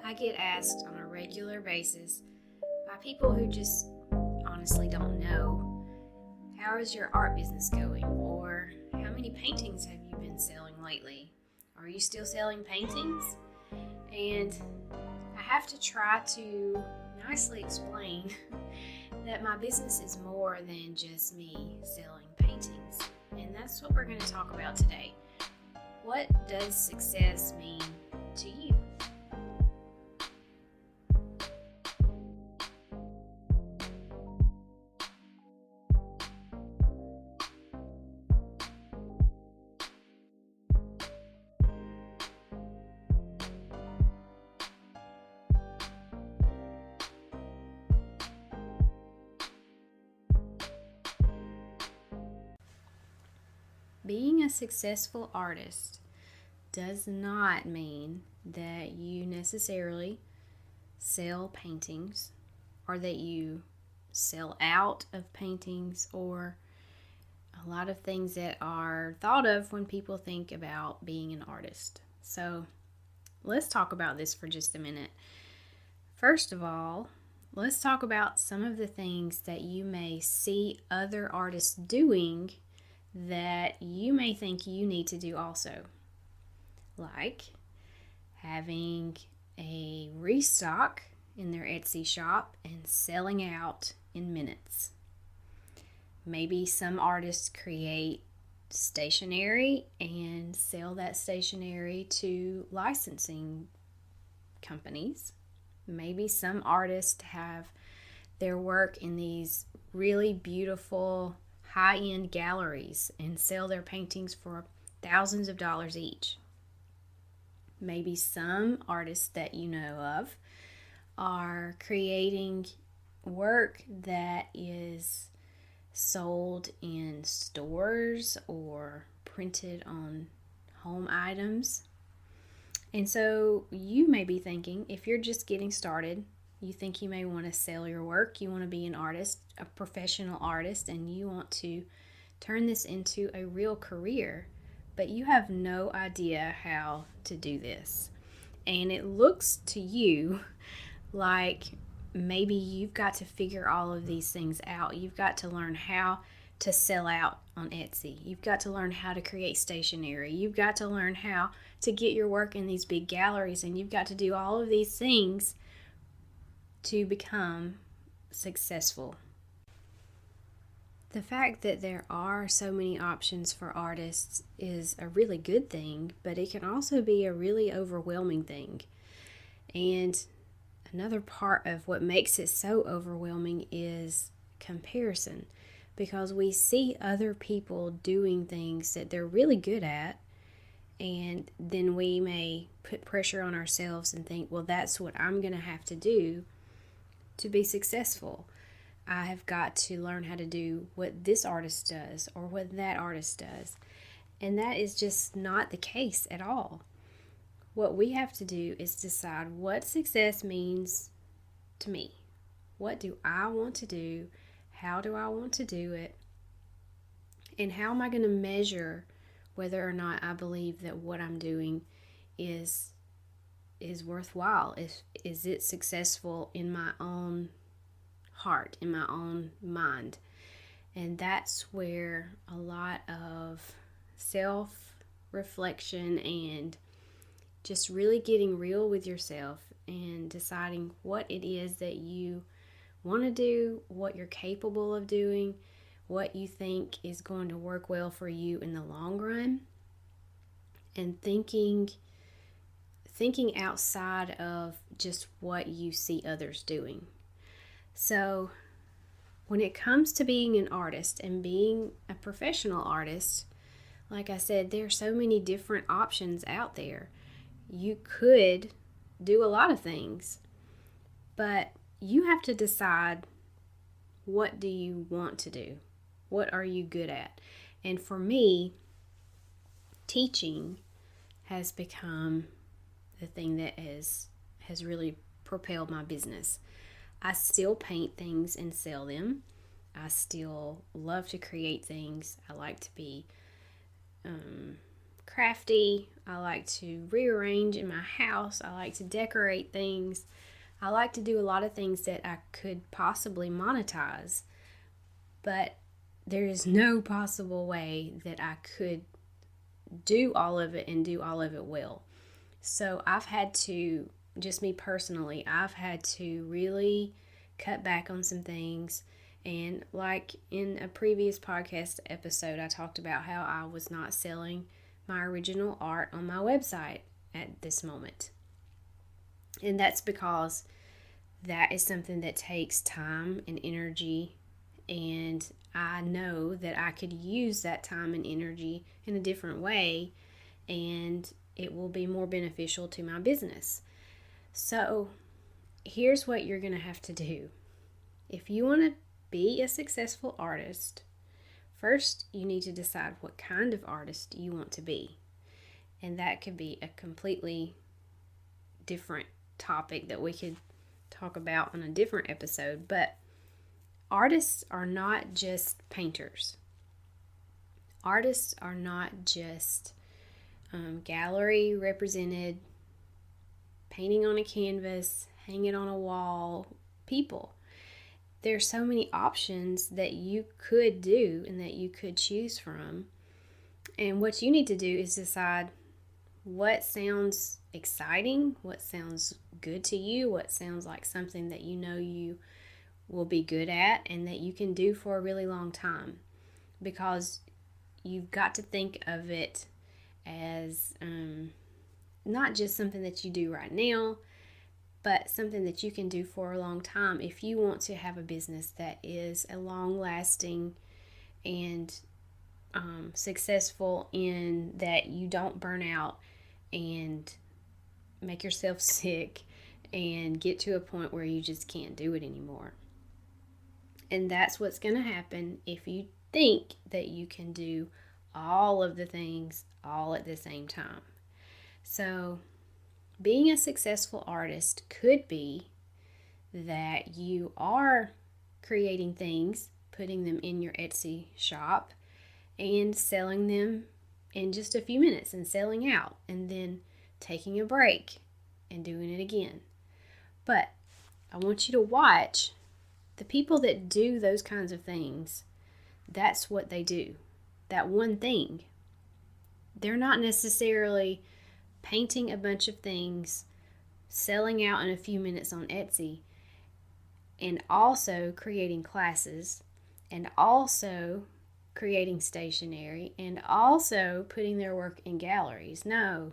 I get asked on a regular basis by people who just honestly don't know, how is your art business going? Or how many paintings have you been selling lately? Are you still selling paintings? And I have to try to nicely explain that my business is more than just me selling paintings. And that's what we're going to talk about today. What does success mean to you? Being a successful artist does not mean that you necessarily sell paintings or that you sell out of paintings or a lot of things that are thought of when people think about being an artist. So let's talk about this for just a minute. First of all, let's talk about some of the things that you may see other artists doing that you may think you need to do also, like having a restock in their Etsy shop and selling out in minutes. Maybe some artists create stationery and sell that stationery to licensing companies. Maybe some artists have their work in these really beautiful high-end galleries and sell their paintings for thousands of dollars each. Maybe some artists that you know of are creating work that is sold in stores or printed on home items. And so you may be thinking, if you're just getting started, you think you may want to sell your work, you want to be an artist, a professional artist, and you want to turn this into a real career, but you have no idea how to do this. And it looks to you like maybe you've got to figure all of these things out. You've got to learn how to sell out on Etsy. You've got to learn how to create stationery. You've got to learn how to get your work in these big galleries, and you've got to do all of these things to become successful. The fact that there are so many options for artists is a really good thing, but it can also be a really overwhelming thing. And another part of what makes it so overwhelming is comparison, because we see other people doing things that they're really good at, and then we may put pressure on ourselves and think, well, that's what I'm going to have to do to be successful. I have got to learn how to do what this artist does or what that artist does. And that is just not the case at all. What we have to do is decide what success means to me. What do I want to do? How do I want to do it? And how am I going to measure whether or not I believe that what I'm doing is worthwhile? Is it successful in my own heart, in my own mind? And that's where a lot of self-reflection and just really getting real with yourself and deciding what it is that you want to do, what you're capable of doing, what you think is going to work well for you in the long run, and thinking outside of just what you see others doing. So when it comes to being an artist and being a professional artist, like I said, there are so many different options out there. You could do a lot of things, but you have to decide, what do you want to do? What are you good at? And for me, teaching has become the thing that has really propelled my business. I still paint things and sell them. I still love to create things. I like to be crafty. I like to rearrange in my house. I like to decorate things. I like to do a lot of things that I could possibly monetize, but there is no possible way that I could do all of it and do all of it well. So I've had to, just me personally, I've had to really cut back on some things. And like in a previous podcast episode, I talked about how I was not selling my original art on my website at this moment. And that's because that is something that takes time and energy, and I know that I could use that time and energy in a different way, and it will be more beneficial to my business. So here's what you're going to have to do. If you want to be a successful artist, first you need to decide what kind of artist you want to be. And that could be a completely different topic that we could talk about on a different episode. But artists are not just painters. Artists are not just gallery represented, painting on a canvas, hanging on a wall people. There's so many options that you could do and that you could choose from. And what you need to do is decide what sounds exciting, what sounds good to you, what sounds like something that you know you will be good at and that you can do for a really long time. Because you've got to think of it as not just something that you do right now, but something that you can do for a long time if you want to have a business that is a long-lasting and successful, in that you don't burn out and make yourself sick and get to a point where you just can't do it anymore. And that's what's going to happen if you think that you can do all of the things all at the same time. So being a successful artist could be that you are creating things, putting them in your Etsy shop and selling them in just a few minutes and selling out, and then taking a break and doing it again. But I want you to watch the people that do those kinds of things. That's what they do. That one thing. They're not necessarily painting a bunch of things, selling out in a few minutes on Etsy, and also creating classes, and also creating stationery, and also putting their work in galleries. No,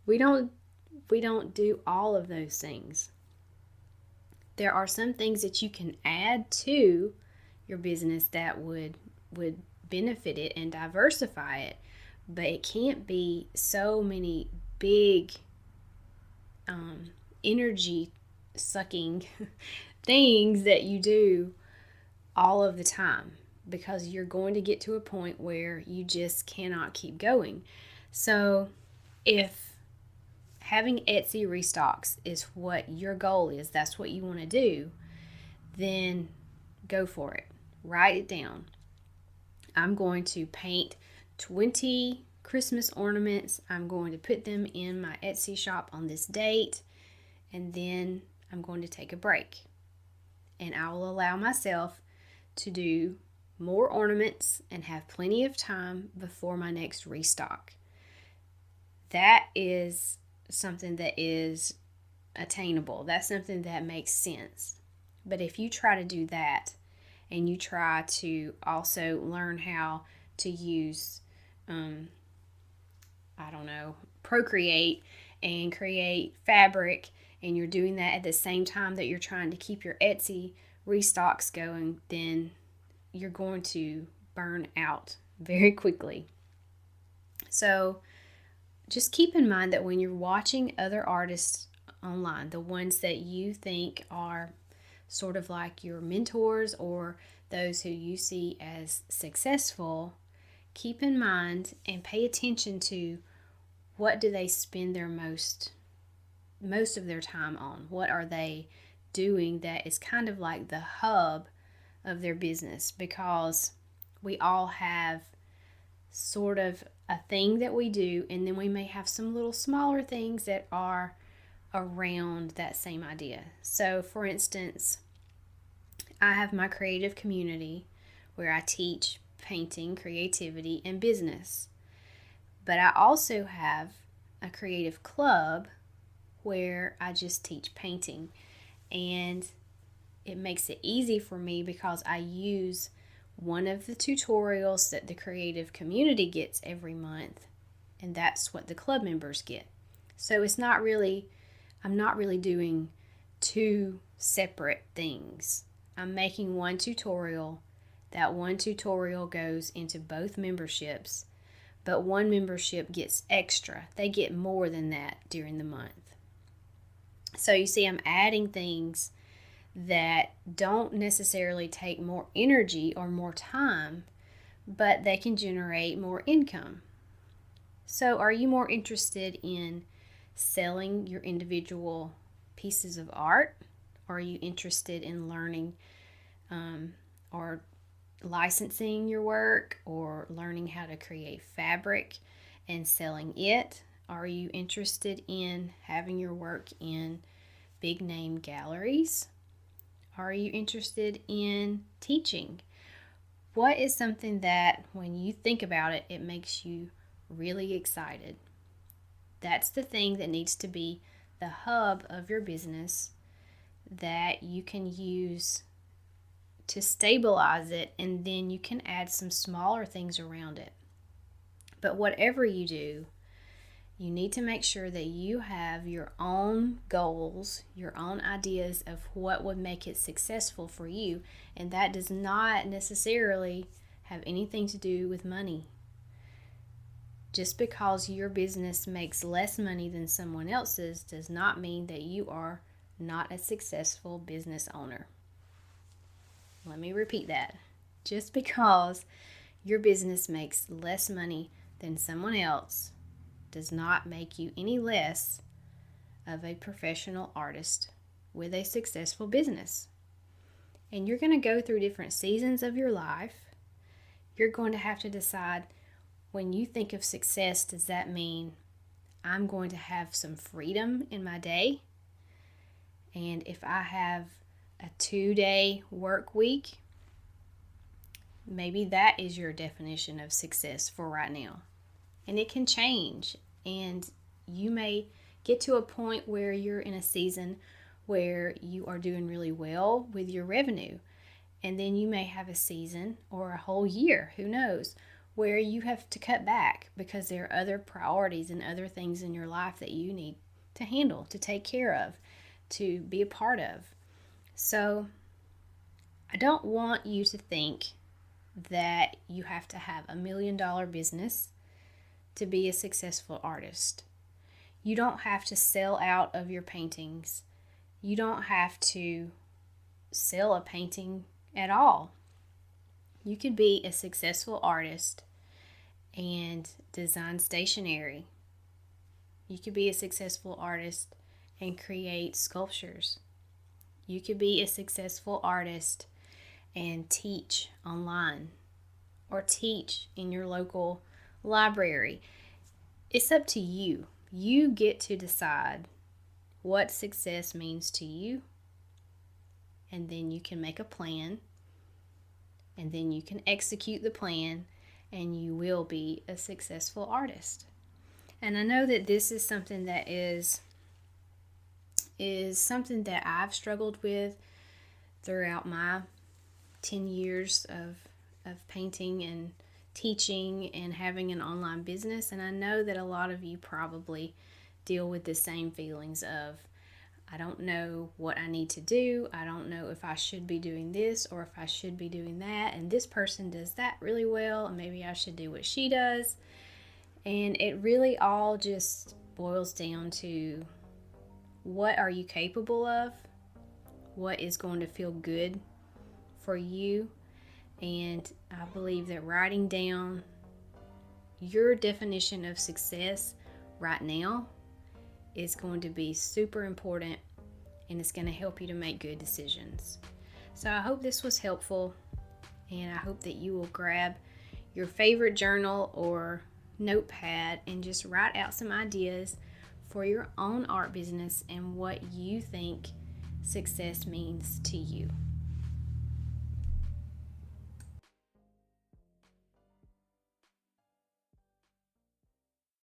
we don't do all of those things. There are some things that you can add to your business that would benefit it and diversify it, but it can't be so many big energy sucking things that you do all of the time, because you're going to get to a point where you just cannot keep going. So if having Etsy restocks is what your goal is, that's what you want to do, then go for it. Write it down. I'm going to paint 20 Christmas ornaments. I'm going to put them in my Etsy shop on this date, and then I'm going to take a break. And I will allow myself to do more ornaments and have plenty of time before my next restock. That is something that is attainable. That's something that makes sense. But if you try to do that, and you try to also learn how to use, Procreate and create fabric, and you're doing that at the same time that you're trying to keep your Etsy restocks going, then you're going to burn out very quickly. So just keep in mind that when you're watching other artists online, the ones that you think are sort of like your mentors or those who you see as successful, keep in mind and pay attention to what do they spend their most of their time on. What are they doing that is kind of like the hub of their business? Because we all have sort of a thing that we do, and then we may have some little smaller things that are around that same idea. So, for instance, I have my creative community where I teach painting, creativity, and business. But I also have a creative club where I just teach painting. And it makes it easy for me because I use one of the tutorials that the creative community gets every month, and that's what the club members get. So I'm not really doing two separate things. I'm making one tutorial. That one tutorial goes into both memberships, but one membership gets extra. They get more than that during the month. So you see, I'm adding things that don't necessarily take more energy or more time, but they can generate more income. So are you more interested in selling your individual pieces of art? Or are you interested in learning or licensing your work, or learning how to create fabric and selling it? Are you interested in having your work in big name galleries? Are you interested in teaching? What is something that when you think about it, it makes you really excited? That's the thing that needs to be the hub of your business that you can use to stabilize it, and then you can add some smaller things around it. But whatever you do, you need to make sure that you have your own goals, your own ideas of what would make it successful for you. And that does not necessarily have anything to do with money. Just because your business makes less money than someone else's does not mean that you are not a successful business owner. Let me repeat that. Just because your business makes less money than someone else does not make you any less of a professional artist with a successful business. And you're going to go through different seasons of your life. You're going to have to decide, when you think of success, does that mean I'm going to have some freedom in my day? And if I have a 2-day work week, maybe that is your definition of success for right now. And it can change, and you may get to a point where you're in a season where you are doing really well with your revenue, and then you may have a season or a whole year, who knows, where you have to cut back because there are other priorities and other things in your life that you need to handle, to take care of, to be a part of. So I don't want you to think that you have to have $1 million business to be a successful artist. You don't have to sell out of your paintings. You don't have to sell a painting at all. You could be a successful artist and design stationery. You could be a successful artist and create sculptures. You could be a successful artist and teach online or teach in your local library. It's up to you. You get to decide what success means to you, and then you can make a plan, and then you can execute the plan, and you will be a successful artist. And I know that this is something that is something that I've struggled with throughout my 10 years of painting and teaching and having an online business. And I know that a lot of you probably deal with the same feelings of, I don't know what I need to do. I don't know if I should be doing this or if I should be doing that. And this person does that really well, and maybe I should do what she does. And it really all just boils down to, what are you capable of? What is going to feel good for you? And I believe that writing down your definition of success right now is going to be super important, and it's going to help you to make good decisions. So I hope this was helpful, and I hope that you will grab your favorite journal or notepad and just write out some ideas for your own art business and what you think success means to you.